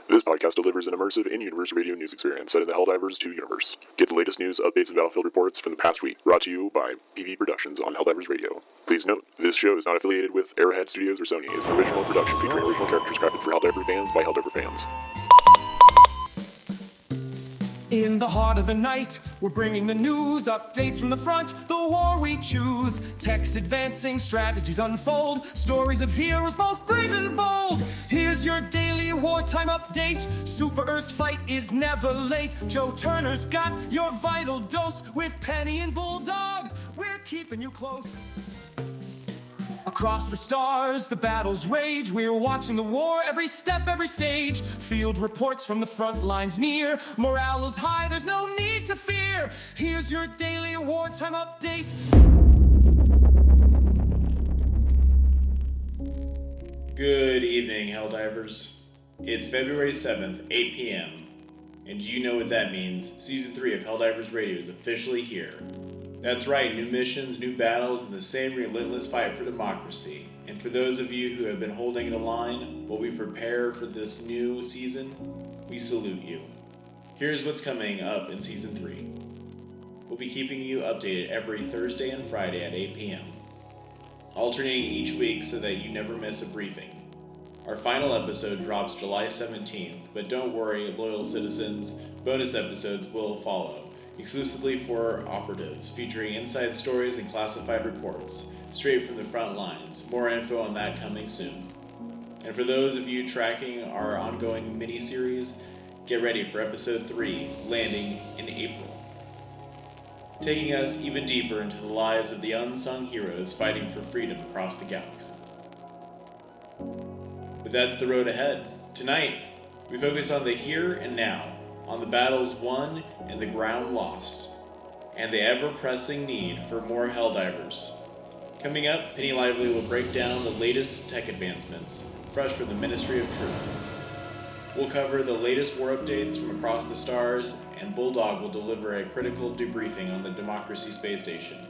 This podcast delivers an immersive in-universe radio news experience set in the Helldivers 2 universe. Get the latest news, updates, and battlefield reports from the past week, brought to you by PV Productions on Helldivers Radio. Please note, this show is not affiliated with Arrowhead Studios or Sony. It's an original production featuring original characters crafted for Helldiver fans by Helldiver fans. In the heart of the night, we're bringing the news, updates from the front, the war we choose. Techs advancing, strategies unfold, stories of heroes both brave and bold. Here's your daily wartime update. Super Earth's fight is never late. Joe Turner's got your vital dose. With Penny and Bulldog, we're keeping you close. Across the stars, the battles rage. We're watching the war, every step, every stage. Field reports from the front lines near. Morale is high, there's no need to fear. Here's your daily wartime update. Good evening, Helldivers. It's February 7th, 8 p.m. And you know what that means. Season 3 of Helldivers Radio is officially here. That's right, new missions, new battles, and the same relentless fight for democracy. And for those of you who have been holding the line while we prepare for this new season, we salute you. Here's what's coming up in Season 3. We'll be keeping you updated every Thursday and Friday at 8 p.m., alternating each week so that you never miss a briefing. Our final episode drops July 17th, but don't worry, loyal citizens, bonus episodes will follow. Exclusively for operatives, featuring inside stories and classified reports, straight from the front lines. More info on that coming soon. And for those of you tracking our ongoing mini-series, get ready for episode 3, landing in April. Taking us even deeper into the lives of the unsung heroes fighting for freedom across the galaxy. But that's the road ahead. Tonight, we focus on the here and now, on the battles won and the ground lost, and the ever-pressing need for more Helldivers. Coming up, Penny Lively will break down the latest tech advancements, fresh from the Ministry of Truth. We'll cover the latest war updates from across the stars, and Bulldog will deliver a critical debriefing on the Democracy Space Station,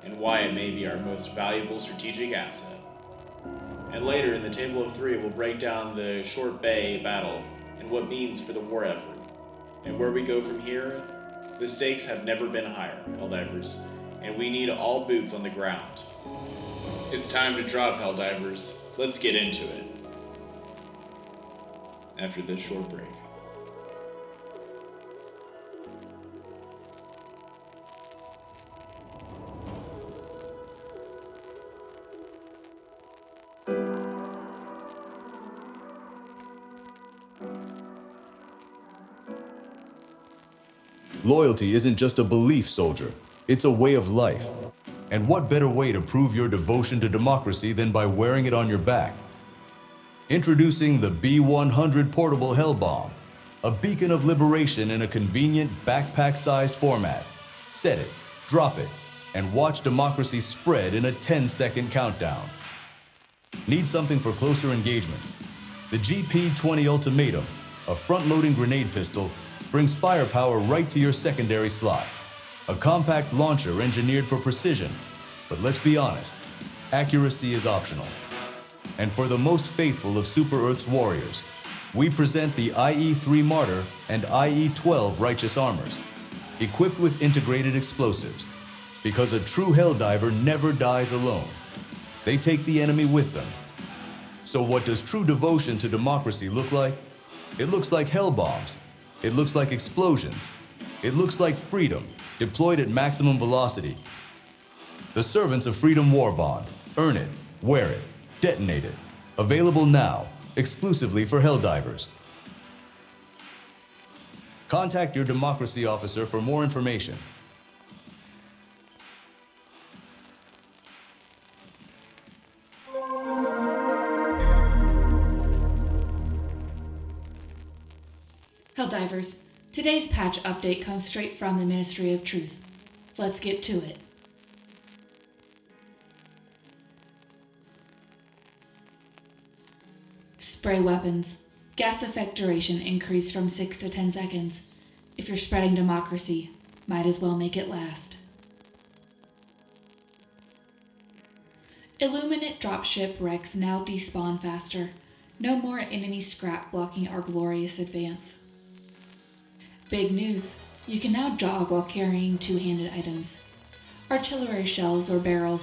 and why it may be our most valuable strategic asset. And later, in the Table of Three, we'll break down the Chort Bay battle, and what it means for the war effort. And where we go from here, the stakes have never been higher, Helldivers, and we need all boots on the ground. It's time to drop, Helldivers. Let's get into it. After this short break. Loyalty isn't just a belief, soldier. It's a way of life. And what better way to prove your devotion to democracy than by wearing it on your back? Introducing the B100 Portable Hell Bomb, a beacon of liberation in a convenient backpack-sized format. Set it, drop it, and watch democracy spread in a 10-second countdown. Need something for closer engagements? The GP-20 Ultimatum, a front-loading grenade pistol, brings firepower right to your secondary slot. A compact launcher engineered for precision, but let's be honest, accuracy is optional. And for the most faithful of Super Earth's warriors, we present the IE-3 Martyr and IE-12 Righteous Armors, equipped with integrated explosives, because a true Helldiver never dies alone. They take the enemy with them. So what does true devotion to democracy look like? It looks like hell bombs. It looks like explosions. It looks like freedom, deployed at maximum velocity. The Servants of Freedom War Bond. Earn it, wear it, detonate it. Available now, exclusively for Helldivers. Contact your democracy officer for more information. Helldivers, today's patch update comes straight from the Ministry of Truth. Let's get to it. Spray weapons. Gas effect duration increased from 6 to 10 seconds. If you're spreading democracy, might as well make it last. Illuminate dropship wrecks now despawn faster. No more enemy scrap blocking our glorious advance. Big news, you can now jog while carrying two-handed items. Artillery shells or barrels.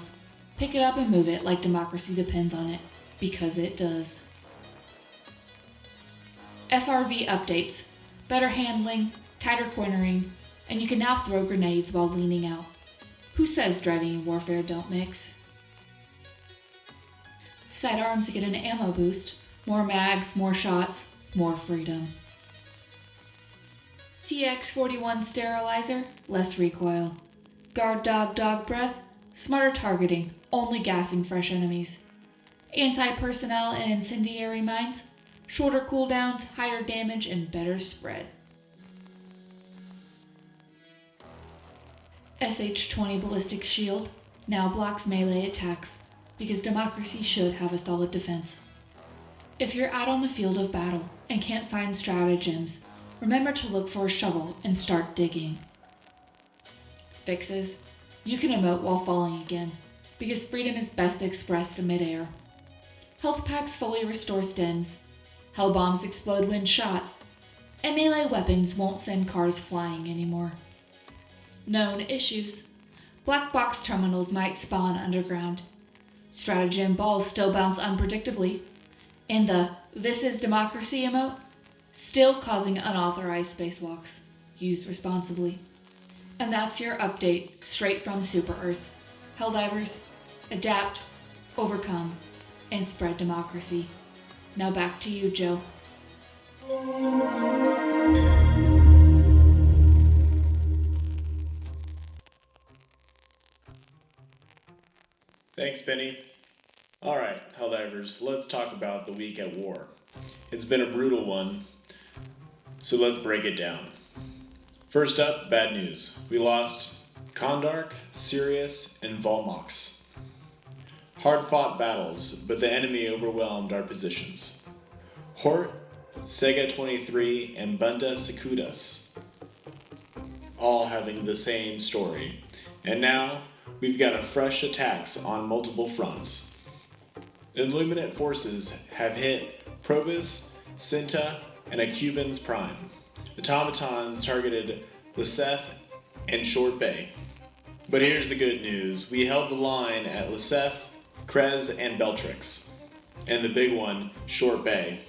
Pick it up and move it like democracy depends on it, because it does. FRV updates, better handling, tighter cornering, and you can now throw grenades while leaning out. Who says driving and warfare don't mix? Sidearms get an ammo boost, more mags, more shots, more freedom. TX-41 sterilizer, less recoil. Guard dog breath, smarter targeting, only gassing fresh enemies. Anti-personnel and incendiary mines, shorter cooldowns, higher damage, and better spread. SH-20 ballistic shield now blocks melee attacks, because democracy should have a solid defense. If you're out on the field of battle and can't find stratagems, remember to look for a shovel and start digging. Fixes. You can emote while falling again, because freedom is best expressed in midair. Health packs fully restore stims, hell bombs explode when shot, and melee weapons won't send cars flying anymore. Known issues. Black box terminals might spawn underground. Stratagem balls still bounce unpredictably, and the "This is democracy" emote still causing unauthorized spacewalks. Used responsibly. And that's your update straight from Super Earth. Helldivers, adapt, overcome, and spread democracy. Now back to you, Joe. Thanks, Penny. Alright, Helldivers, let's talk about the week at war. It's been a brutal one, so let's break it down. First up, bad news. We lost Kondark, Sirius, and Volmox. Hard-fought battles, but the enemy overwhelmed our positions. Hort, Sega 23, and Bunda Sekudas, all having the same story. And now, we've got a fresh attacks on multiple fronts. Illuminate forces have hit Probus, Cinta, and a Cuban's Prime. Automatons targeted Lyseth and Chort Bay. But here's the good news. We held the line at Lyseth, Krez, and Beltrix. And the big one, Chort Bay.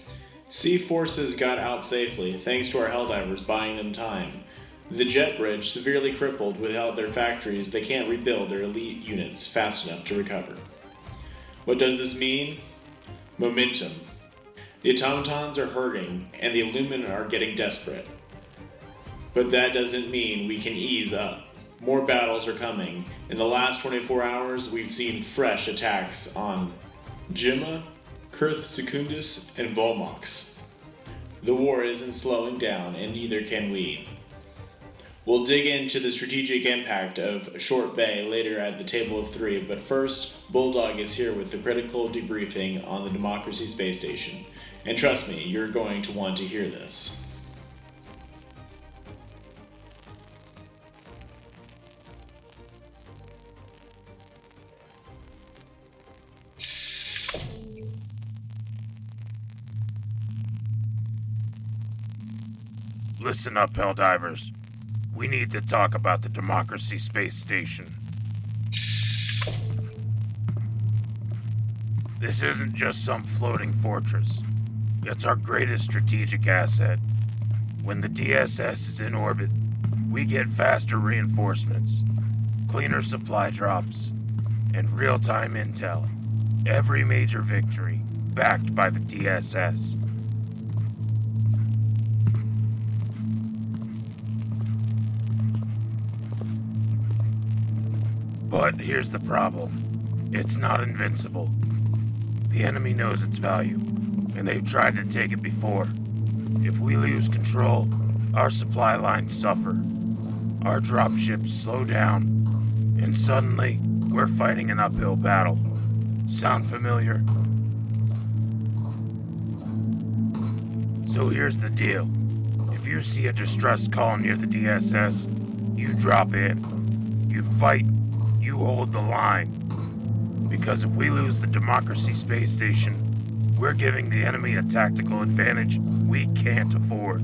Sea forces got out safely, thanks to our Helldivers buying them time. The jet bridge severely crippled without their factories. They can't rebuild their elite units fast enough to recover. What does this mean? Momentum. The automatons are hurting, and the Illuminate are getting desperate. But that doesn't mean we can ease up. More battles are coming. In the last 24 hours, we've seen fresh attacks on Jimma, Kurth Secundus, and Volmox. The war isn't slowing down, and neither can we. We'll dig into the strategic impact of Chort Bay later at the Table of Three, but first, Bulldog is here with the critical debriefing on the Democracy Space Station. And trust me, you're going to want to hear this. Listen up, Helldivers. We need to talk about the Democracy Space Station. This isn't just some floating fortress. It's our greatest strategic asset. When the DSS is in orbit, we get faster reinforcements, cleaner supply drops, and real-time intel. Every major victory backed by the DSS. But here's the problem. It's not invincible. The enemy knows its value, and they've tried to take it before. If we lose control, our supply lines suffer. Our dropships slow down, and suddenly, we're fighting an uphill battle. Sound familiar? So here's the deal. If you see a distress call near the DSS, you drop in. You fight. You hold the line. Because if we lose the Democracy Space Station, We're giving the enemy a tactical advantage we can't afford.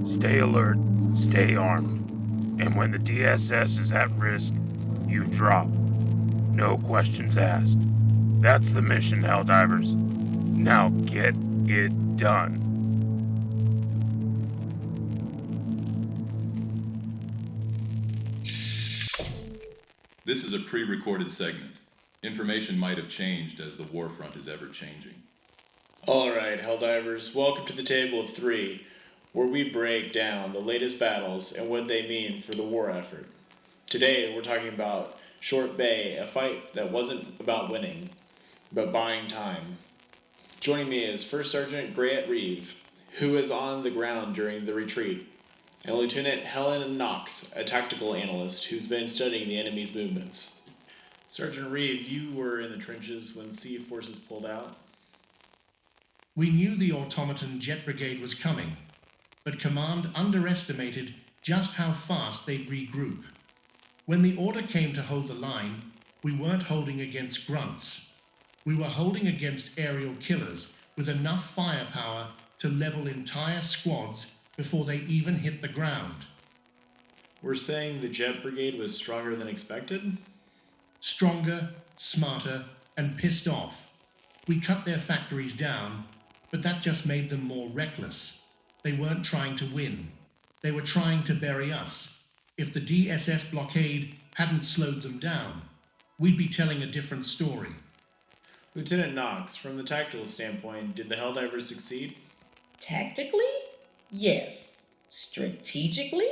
Stay alert, stay armed, and when the DSS is at risk, you drop. No questions asked. That's the mission, Helldivers. Now get it done. This is a pre-recorded segment. Information might have changed as the warfront is ever-changing. Alright, Helldivers, welcome to the Table of Three, where we break down the latest battles and what they mean for the war effort. Today, we're talking about Chort Bay, a fight that wasn't about winning, but buying time. Joining me is First Sergeant Garrett Reeve, who is on the ground during the retreat, and Lieutenant Helena Knox, a tactical analyst who's been studying the enemy's movements. Sergeant Reeve, you were in the trenches when C forces pulled out. We knew the automaton jet brigade was coming, but command underestimated just how fast they'd regroup. When the order came to hold the line, we weren't holding against grunts. We were holding against aerial killers with enough firepower to level entire squads before they even hit the ground. We're saying the jet brigade was stronger than expected? Stronger, smarter, and pissed off. We cut their factories down, but that just made them more reckless. They weren't trying to win. They were trying to bury us. If the DSS blockade hadn't slowed them down, we'd be telling a different story. Lieutenant Knox, from the tactical standpoint, did the Helldivers succeed? Tactically? Yes. Strategically?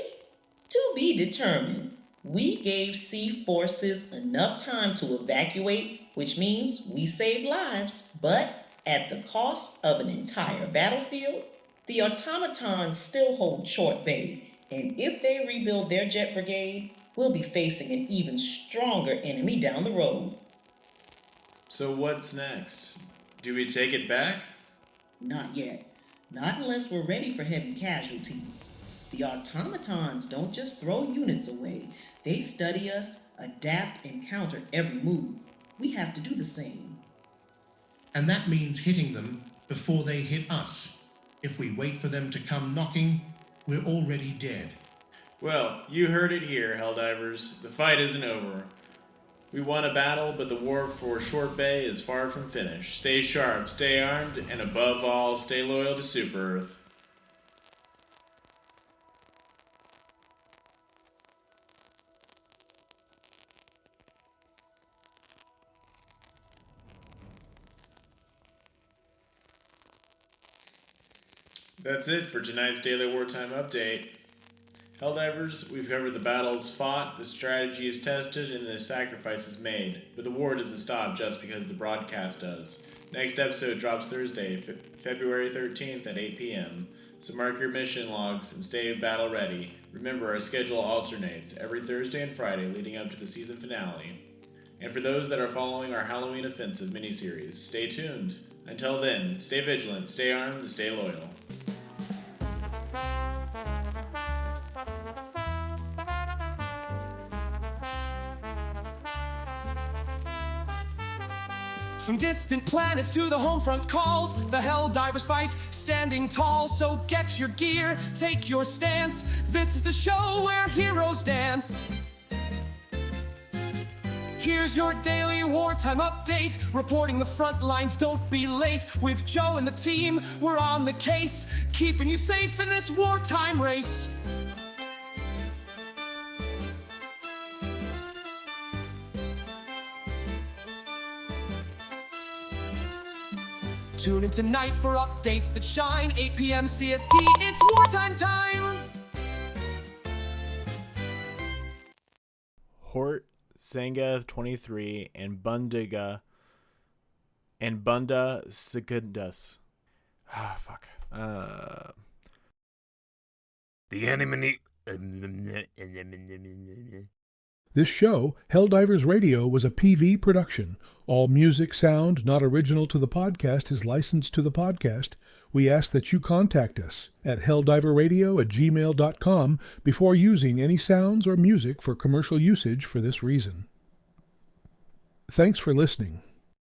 To be determined. We gave C forces enough time to evacuate, which means we saved lives, but at the cost of an entire battlefield. The automatons still hold Chort Bay, and if they rebuild their jet brigade, we'll be facing an even stronger enemy down the road. So what's next? Do we take it back? Not yet. Not unless we're ready for heavy casualties. The automatons don't just throw units away. They study us, adapt, and counter every move. We have to do the same. And that means hitting them before they hit us. If we wait for them to come knocking, we're already dead. Well, you heard it here, Helldivers. The fight isn't over. We won a battle, but the war for Chort Bay is far from finished. Stay sharp, stay armed, and above all, stay loyal to Super Earth. That's it for tonight's Daily Wartime Update. Helldivers, we've covered the battles fought, the strategies tested, and the sacrifices made. But the war doesn't stop just because the broadcast does. Next episode drops Thursday, February 13th at 8 p.m. So mark your mission logs and stay battle ready. Remember, our schedule alternates every Thursday and Friday leading up to the season finale. And for those that are following our Halloween Offensive miniseries, stay tuned. Until then, stay vigilant, stay armed, and stay loyal. From distant planets to the home front calls, the Helldivers fight, standing tall. So get your gear, take your stance. This is the show where heroes dance. Here's your daily wartime update, reporting the front lines, don't be late. With Joe and the team, we're on the case, keeping you safe in this wartime race. Tune in tonight for updates that shine. 8 PM CST, it's wartime time! Hort, Sanga 23, and Bunda Secundus. Ah, fuck. The enemy... This show, Helldivers Radio, was a PV production. All music, sound not original to the podcast is licensed to the podcast We ask that you contact us at helldiverradio@gmail.com before using any sounds or music for commercial usage for this reason. Thanks for listening.